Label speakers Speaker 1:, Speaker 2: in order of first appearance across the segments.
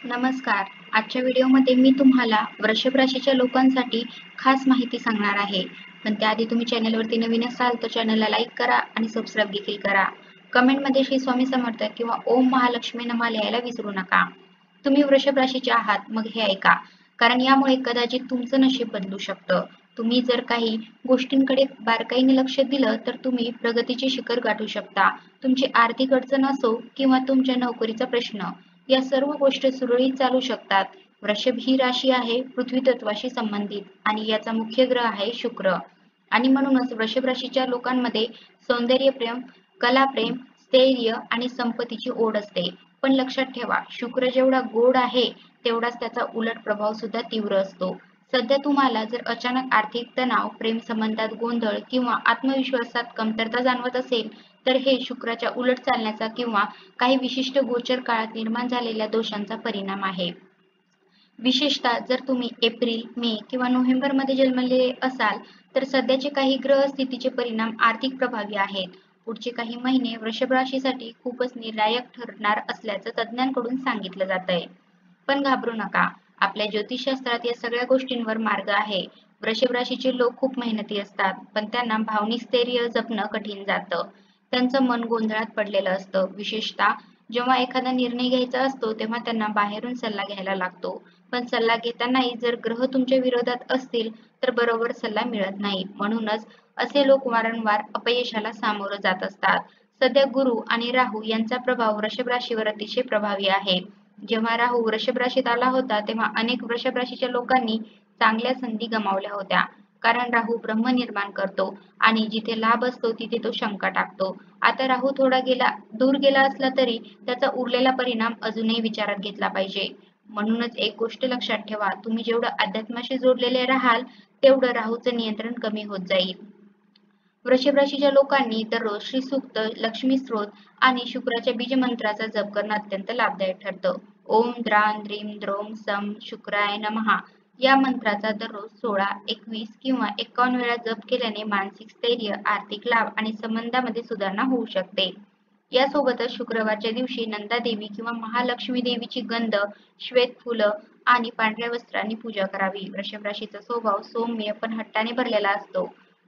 Speaker 1: नमस्कार. आजच्या व्हिडिओमध्ये मी तुम्हाला वृषभ राशीच्या लोकांसाठी खास माहिती सांगणार आहे. पण त्याआधी तुम्ही चॅनलवरती नवीन असाल तर चॅनलला लाईक करा आणि सबस्क्राईब देखील करा. कमेंटमध्ये श्री स्वामी समर्थ किंवा ओम महालक्ष्मी नमः लिहायला विसरू नका. तुम्ही वृषभ राशीचे आहात मग हे ऐका, कारण यामुळे कदाचित तुमचं नशीब बदलू शकतं. तुम्ही जर काही गोष्टींकडे बारकाईने लक्ष दिलं तर तुम्ही प्रगतीचे शिखर गाठू शकता. तुमची आर्थिक अडचण असो किंवा तुमच्या नोकरीचा प्रश्न, या सर्व गोष्टी सुरळीत चालू शकतात. वृषभ ही राशी आहे पृथ्वी तत्वाशी संबंधित आणि याचा मुख्य ग्रह आहे शुक्र. आणि म्हणूनच वृषभ राशीच्या लोकांमध्ये सौंदर्यप्रेम, कलाप्रेम, स्थैर्य आणि संपत्तीची ओढ असते. पण लक्षात ठेवा, शुक्र जेवढा गोड आहे तेवढाच त्याचा उलट प्रभाव सुद्धा तीव्र असतो. सध्या तुम्हाला जर अचानक आर्थिक तणाव, प्रेम संबंधात गोंधळ किंवा आत्मविश्वासात कमतरता जाणवत असेल तर हे शुक्राच्या उलट चालण्याचा किंवा काही विशिष्ट गोचर काळात निर्माण झालेल्या दोषांचा परिणाम आहे. विशेषतः जर तुम्ही एप्रिल, मे किंवा नोव्हेंबरमध्ये जन्मलेले असाल तर सध्याचे काही ग्रह स्थितीचे परिणाम आर्थिक प्रभावी आहेत. पुढचे काही महिने वृषभ राशीसाठी खूपच निर्णायक ठरणार असल्याचं तज्ज्ञांकडून सांगितलं जातंय. पण घाबरू नका, आपल्या ज्योतिषशास्त्रात या सगळ्या गोष्टींवर मार्ग आहे. वृषभ राशीचे लोक खूप मेहनती असतात, पण त्यांना भावनिक स्थैर्य जपणं कठीण जातं. त्यांचं मन गोंधळात पडलेलं असतं. विशेषतः जेव्हा एखादा निर्णय घ्यायचा असतो तेव्हा त्यांना बाहेरून सल्ला घ्यायला लागतो. पण सल्ला घेतानाही जर ग्रह तुमच्या विरोधात असतील तर बरोबर सल्ला मिळत नाही. म्हणूनच असे लोक वारंवार अपयशाला सामोरं जात असतात. सध्या गुरु आणि राहू यांचा प्रभाव वृषभ राशीवर अतिशय प्रभावी आहे. जेव्हा राहू वृषभ राशीत आला होता तेव्हा अनेक वृषभ राशीच्या लोकांनी चांगल्या संधी गमावल्या होत्या. कारण राहू ब्रह्म निर्माण करतो आणि जिथे लाभ असतो तिथे तो शंका टाकतो. आता राहू थोडा दूर गेला असला तरी त्याचा उरलेला परिणाम अजूनही विचारात घेतला पाहिजे. म्हणूनच एक गोष्ट लक्षात ठेवा, तुम्ही जेवढं अध्यात्माशी जोडलेले राहाल तेवढं राहूचं नियंत्रण कमी होत जाईल. वृषभ राशीच्या लोकांनी दररोज श्री सूक्त, लक्ष्मी स्तोत्र आणि शुक्राच्या बीज मंत्राचा जप करणं अत्यंत लाभदायक ठरतं. ओम द्रां द्रीं द्रौं सं शुक्राय नमः या मंत्राचा दररोज 16, 21 किंवा 51 वेळा जप केल्याने मानसिक स्थैर्य, आर्थिक लाभ आणि संबंधामध्ये सुधारणा होऊ शकते. यासोबतच शुक्रवारच्या दिवशी नंदादेवी किंवा महालक्ष्मी देवीची गंध, श्वेत फुलं आणि पांढऱ्या वस्त्रांनी पूजा करावी. वृषभ राशीचा स्वभाव सौम्य पण हट्टाने भरलेला असतो.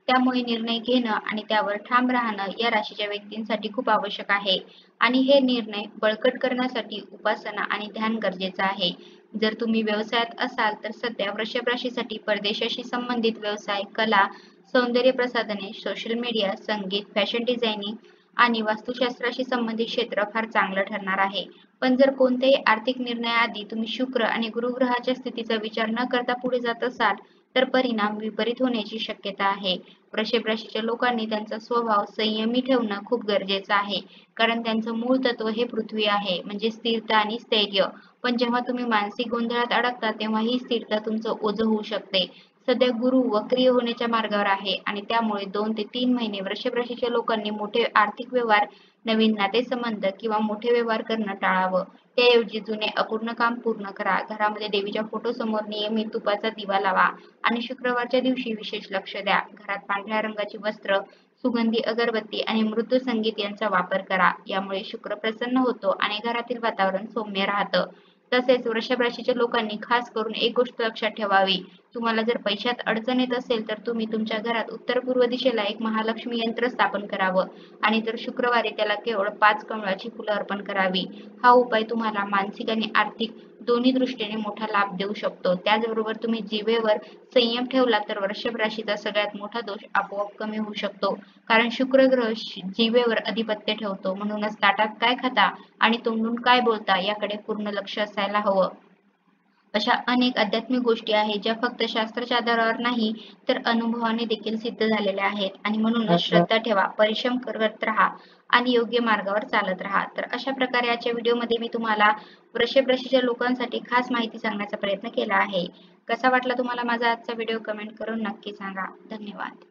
Speaker 1: त्यामुळे निर्णय घेणं आणि त्यावर ठाम राहणं या राशीच्या व्यक्तींसाठी खूप आवश्यक आहे. आणि हे निर्णय बळकट करण्यासाठी उपासना आणि ध्यान गरजेचं आहे. जर तुम्ही व्यवसायात असाल तर सध्या वृषभ राशीसाठी परदेशाशी संबंधित व्यवसाय, कला, सौंदर्य प्रसाधने, सोशल मीडिया, संगीत, फॅशन डिझायनिंग आणि वास्तुशास्त्राशी संबंधित क्षेत्र फार चांगलं ठरणार आहे. पण जर कोणत्याही आर्थिक निर्णयाआधी तुम्ही शुक्र आणि गुरुग्रहाच्या स्थितीचा विचार न करता पुढे जात असाल तर परिणाम विपरीत होण्याची शक्यता आहे. वृषभ राशीच्या लोकांनी त्यांचा स्वभाव संयमी ठेवणं खूप गरजेचं आहे, कारण त्यांचं मूळ तत्व हे पृथ्वी आहे, म्हणजे स्थिरता आणि स्थैर्य. पण जेव्हा तुम्ही मानसिक गोंधळात अडकता तेव्हा ही स्थिरता तुमचं ओझं होऊ शकते. सध्या गुरु वक्री होण्याच्या मार्गावर आहे आणि त्यामुळे 2 ते 3 महिने वृषभ राशीच्या लोकांनी मोठे आर्थिक व्यवहार, नवीन नातेसंबंध किंवा मोठे व्यवहार करणं टाळावं. त्याऐवजी जुने अपूर्ण काम पूर्ण करा. घरामध्ये देवीच्या फोटोसमोर नियमित तुपाचा दिवा लावा आणि शुक्रवारच्या दिवशी विशेष लक्ष द्या. घरात पांढऱ्या रंगाची वस्त्र, सुगंधी अगरबत्ती आणि मृदू संगीत यांचा वापर करा. यामुळे शुक्र प्रसन्न होतो आणि घरातील वातावरण सौम्य राहतं. तसेच वृषभ राशीच्या लोकांनी खास करून एक गोष्ट लक्षात ठेवावी. तुम्हाला जर पैशात अडचण येत असेल तर तुम्ही तुमच्या घरात उत्तर-पूर्व दिशेला एक महालक्ष्मी यंत्र स्थापन करावं आणि दर शुक्रवारी त्याला केवळ 5 कमळाची फुलं अर्पण करावी. हा उपाय तुम्हाला मानसिक आणि आर्थिक दोन्ही दृष्टीने मोठा लाभ देऊ शकतो. त्याचबरोबर तुम्ही जिभेवर संयम ठेवला तर वृषभ राशीचा सगळ्यात मोठा दोष आपोआप कमी होऊ शकतो. कारण शुक्र ग्रह जिभेवर अधिपत्य ठेवतो. म्हणूनच ताटात काय खाता आणि तोंडून काय बोलता याकडे पूर्ण लक्ष असायला हवं. अशा अनेक आध्यात्मिक गोष्टी आहेत ज्या फक्त शास्त्राच्या आधारावर नाही तर अनुभवाने देखील सिद्ध झालेल्या आहेत. आणि म्हणूनच श्रद्धा ठेवा, परिश्रम करत राहा आणि योग्य मार्गावर चालत राहा. तर अशा प्रकारे आजच्या व्हिडिओमध्ये मी तुम्हाला वृषभ राशीच्या लोकांसाठी खास माहिती सांगण्याचा प्रयत्न केला आहे. कसा वाटला तुम्हाला माझा आजचा व्हिडिओ कमेंट करून नक्की सांगा. धन्यवाद.